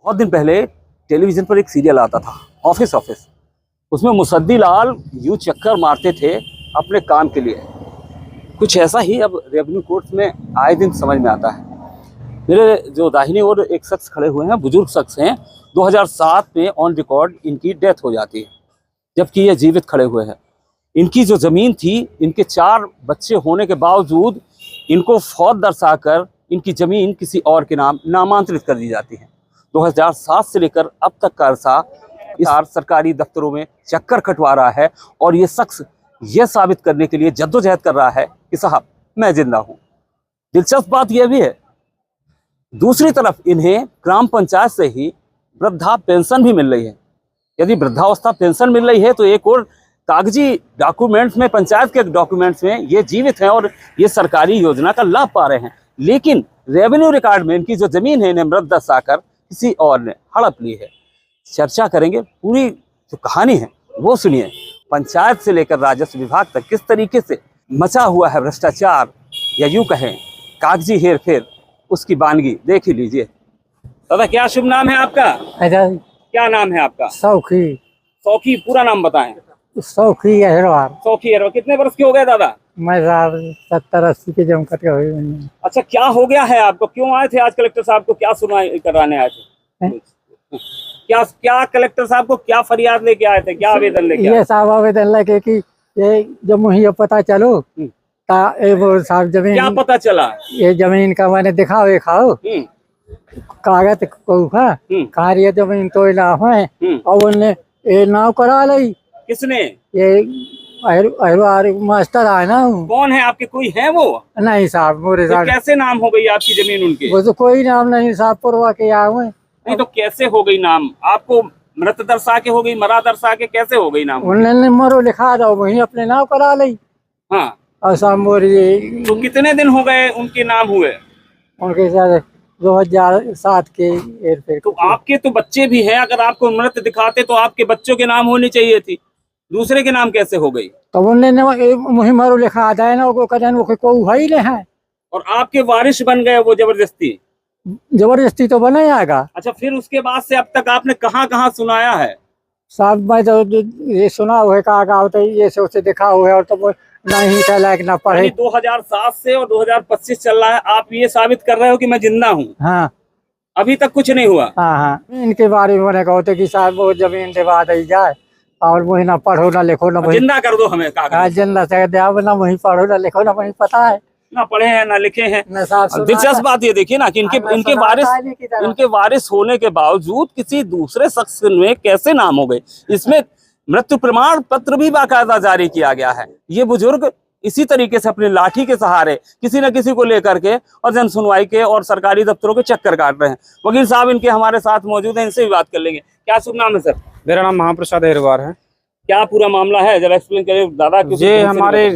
बहुत दिन पहले टेलीविजन पर एक सीरियल आता था, ऑफिस ऑफिस। उसमें मुसद्दी लाल यूं चक्कर मारते थे अपने काम के लिए। कुछ ऐसा ही अब रेवेन्यू कोर्ट्स में आए दिन समझ में आता है। मेरे जो दाहिनी ओर एक शख्स खड़े हुए हैं, बुजुर्ग शख्स हैं। 2007 में ऑन रिकॉर्ड इनकी डेथ हो जाती है, जबकि ये जीवित खड़े हुए हैं। इनकी जो ज़मीन थी, इनके 4 बच्चे होने के बावजूद इनको फौत दर्शाकर इनकी ज़मीन किसी और के नाम नामांतरित कर दी जाती है। 2007 से लेकर अब तक का अरसा इस सरकारी दफ्तरों में चक्कर कटवा रहा है और ये शख्स ये साबित करने के लिए जद्दोजहद कर रहा है कि साहब मैं जिंदा हूँ। दिलचस्प बात यह भी है, दूसरी तरफ इन्हें ग्राम पंचायत से ही वृद्धा पेंशन भी मिल रही है। यदि वृद्धावस्था पेंशन मिल रही है तो एक और कागजी डॉक्यूमेंट्स में, पंचायत के डॉक्यूमेंट्स में ये जीवित हैं और ये सरकारी योजना का लाभ पा रहे हैं। लेकिन रेवेन्यू रिकॉर्ड में इनकी जो जमीन है, इन्हें मृत दर्शाकर किसी और ने हड़प ली है। चर्चा करेंगे, पूरी जो कहानी है वो सुनिए। पंचायत से लेकर राजस्व विभाग तक किस तरीके से मचा हुआ है भ्रष्टाचार या यूं कहें कागजी हेर फेर, उसकी बानगी देख ही लीजिए। दादा क्या शुभ नाम है आपका? क्या नाम है आपका? सौखी। सौखी, पूरा नाम बताएं। सौखी अहरवार। सौखी अहरवार। कितने वर्ष के हो गए दादा? मैं 70-80 के जम करके हुई। अच्छा, क्या हो गया है आपको? क्यों आए थे आज कलेक्टर साहब को? क्या सुनवाई कराने आए थे? क्या कलेक्टर साहब को क्या फरियाद लेके आए थे? क्या आवेदन लेके? ये साहब आवेदन लेके कि ये जब मुझे पता चलो वो साहब जमीन क्या पता चला? ये जमीन का मैंने दिखाओ ये खाओ कागज को कार्य जमीन तो ना है और उन्हें ये नाव करा ली। किसने? ये अहरवार मास्टर आए ना। कौन है आपके? कोई है वो? नहीं साहब, मोरे तो कैसे नाम हो गई आपकी जमीन उनके? वो तो कोई नाम नहीं साहब, पुरवा के आए हुए। नहीं तो कैसे हो गई नाम? आपको मृत दर्शा के हो गई, मरा दर्शा के कैसे हो गई नाम? उन्होंने मरो लिखा दो, वही अपने नाम करा ली। हाँ, और साहब तो कितने दिन हो गए उनके नाम हुए? उनके साथ 2007 के। तो आपके तो बच्चे भी हैं, अगर आपको मृत दिखाते तो आपके बच्चों के नाम होनी चाहिए थी, दूसरे के नाम कैसे हो गई? तो उन्होंने मुझे मरो लिखा था ना, वो कहते हैं को है नहीं है और आपके वारिस बन गए वो जबरदस्ती? जबरदस्ती तो बना जाएगा। अच्छा, फिर उसके बाद से अब तक आपने कहाँ कहाँ सुनाया है? साहब मैं तो ये सुना हुआ कहा तो ये सोचे देखा हुआ है और तो नहीं था लायक ना पढ़े। 2007 से और 2025 चल रहा है, आप ये साबित कर रहे हो कि मैं जिंदा हूँ? हाँ। अभी तक कुछ नहीं हुआ? हाँ हाँ। इनके बारे में मैंने कहते कि साहब वो जमीन दिवा दी जाए और वही ना पढ़ो ना लिखो ना जिंदा कर दो हमें कागज। जिंदा से दिया ना, वही पढ़ो ना लिखो ना, वही पता है ना पढ़े हैं ना लिखे हैं। ना। दिलचस्प बात ये देखिए ना कि इनके वारिस होने के बावजूद किसी दूसरे शख्स में कैसे नाम हो गए। इसमें मृत्यु प्रमाण पत्र भी बाकायदा जारी किया गया है। ये बुजुर्ग इसी तरीके से अपनी लाठी के सहारे किसी न किसी को लेकर के और जन सुनवाई के और सरकारी दफ्तरों के चक्कर काट रहे हैं। वकील साहब इनके हमारे साथ मौजूद हैं, इनसे भी बात कर लेंगे। क्या शुभ नाम है सर? मेरा नाम महाप्रसाद अहरवार है। क्या पूरा मामला है, जरा एक्सप्लेन करिए दादा। ये हमारे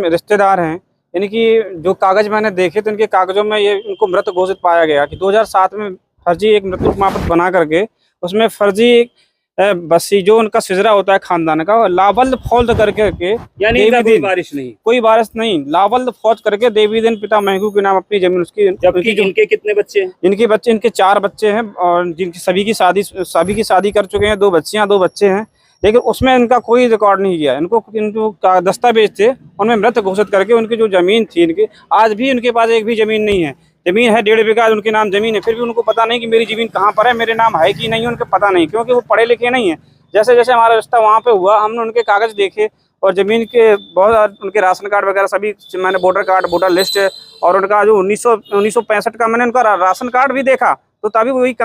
रिश्तेदार हैं। इनकी जो कागज मैंने देखे तो इनके कागजों में ये इनको मृत घोषित पाया गया कि 2007 में फर्जी एक मृत्यु प्रमाण पत्र बना करके उसमें फर्जी बसी जो उनका सिजरा होता है खानदान का, लावल्द फौज करके, यानी कोई वारिस नहीं, कोई वारिस नहीं, लावल्द फौज करके देवी दिन पिता महकू के नाम अपनी जमीन उसकी। जबकि इनके कितने बच्चे हैं? इनके 4 बच्चे हैं और जिनकी सभी की शादी कर चुके हैं। 2 बच्चियां 2 बच्चे हैं, लेकिन उसमें इनका कोई रिकॉर्ड नहीं किया। इनको दस्तावेज थे उनमें मृत घोषित करके उनकी जो जमीन थी इनकी, आज भी उनके पास एक भी जमीन नहीं है। जमीन है 1.5 बीघा उनके नाम जमीन है, फिर भी उनको पता नहीं कि मेरी जमीन कहाँ पर है, मेरे नाम है कि नहीं है, उनको पता नहीं, क्योंकि वो पढ़े लिखे नहीं है। जैसे जैसे हमारा रिश्ता वहाँ पे हुआ, हमने उनके कागज देखे और जमीन के बहुत उनके राशन कार्ड वगैरह सभी मैंने वोटर कार्ड, वोटर लिस्ट और उनका जो 1965 का मैंने उनका राशन कार्ड भी देखा तो तभी वही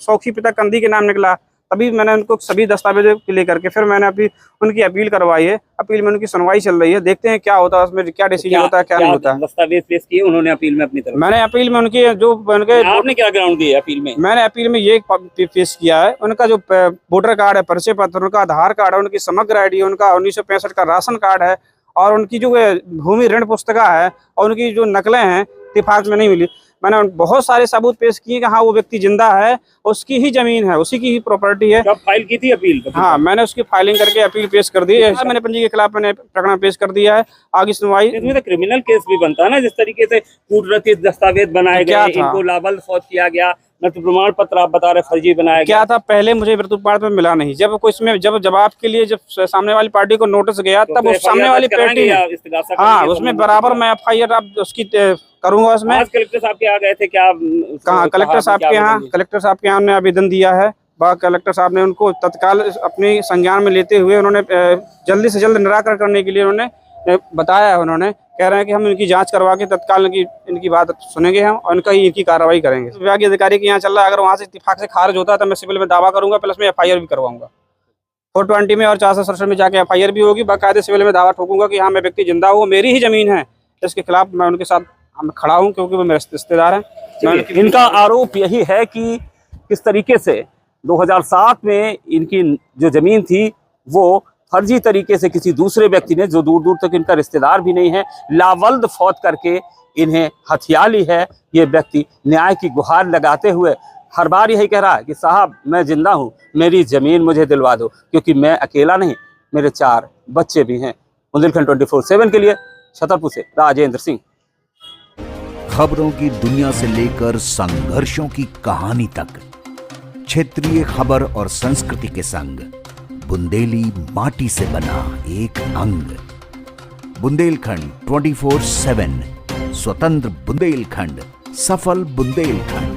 सौखी पिता कंदी के नाम निकला। तभी मैंने उनको सभी दस्तावेज लेकर के फिर मैंने अभी उनकी अपील करवाई है। अपील में उनकी सुनवाई चल रही है, देखते हैं क्या होता है उसमें, क्या डिसीजन होता है, क्या नहीं होता है। दस्तावेज पेश किए उन्होंने अपील में अपनी तरफ? मैंने अपील में उनकी जो आपने क्या ग्राउंड दिया अपील में? मैंने अपील में ये पेश किया है, उनका जो वोटर कार्ड है, परिचय पत्र, उनका आधार कार्ड है, उनकी समग्र ID है, उनका 1965 का राशन कार्ड है और उनकी जो भूमि ऋण पुस्तिका है और उनकी जो नकलें हैं इत्तेफाक में नहीं मिली। मैंने बहुत सारे सबूत पेश किए कि हाँ वो व्यक्ति जिंदा है, उसकी ही जमीन है, उसी की ही प्रॉपर्टी है। कब फाइल की थी अपील? हाँ, मैंने उसकी फाइलिंग करके अपील पेश कर दी है। मैंने पंजी के खिलाफ मैंने प्रकरण पेश कर दिया है। आगे सुनवाई। इसमें तो क्रिमिनल केस भी बनता है ना, जिस तरीके से कूटनीतिक दस्तावेज बनाए गए, इनको लाबल फौज किया गया, मृत्यु प्रमाण पत्र आप बता रहे फर्जी बनाया गया। क्या था पहले मुझे मृत्यु प्रमाण पत्र मिला नहीं, जब कोई इसमें जब जवाब के लिए जब सामने वाली पार्टी को नोटिस गया तब उस सामने वाली पार्टी ने, हाँ उसमें बराबर मैं FIR आप उसकी करूंगा उसमें। आज कलेक्टर साहब के यहाँ गए थे क्या? कहाँ कलेक्टर साहब के यहाँ, कलेक्टर साहब के यहाँ हमने आवेदन दिया है। कलेक्टर साहब ने उनको तत्काल अपने संज्ञान में लेते हुए उन्होंने जल्दी से जल्द निराकरण करने के लिए उन्होंने बताया है। उन्होंने कह रहे हैं कि हम इनकी जांच करवा के तत्काल इनकी बात सुनेंगे हम और इनकी कार्रवाई करेंगे। विभागीय अधिकारी के यहाँ चल रहा है, अगर वहाँ से इत्तेफाक से खारिज होता है तो मैं सिविल में दावा करूंगा, प्लस में FIR भी करवाऊंगा। 420 में और 467 में जाके FIR भी होगी, बाकायदे सिविल में दावा ठोकूंगा कि हाँ मैं व्यक्ति जिंदा हूँ, मेरी ही जमीन है, इसके खिलाफ मैं उनके साथ खड़ा हूँ क्योंकि वो मेरे रिश्तेदार हैं। इनका आरोप यही है कि किस तरीके से 2007 में इनकी जो जमीन थी वो फर्जी तरीके से किसी दूसरे व्यक्ति ने, जो दूर दूर तक इनका रिश्तेदार भी नहीं है, लावल्द फौत करके इन्हें हथिया ली है। ये व्यक्ति न्याय की गुहार लगाते हुए हर बार यही कह रहा है कि साहब मैं जिंदा हूँ, मेरी ज़मीन मुझे दिलवा दो, क्योंकि मैं अकेला नहीं, मेरे 4 बच्चे भी हैं। बुंदेलखंड 24/7 के लिए छतरपुर से राजेंद्र सिंह। खबरों की दुनिया से लेकर संघर्षों की कहानी तक, क्षेत्रीय खबर और संस्कृति के संग बुंदेली माटी से बना एक अंग। बुंदेलखंड 24/7, स्वतंत्र बुंदेलखंड, सफल बुंदेलखंड।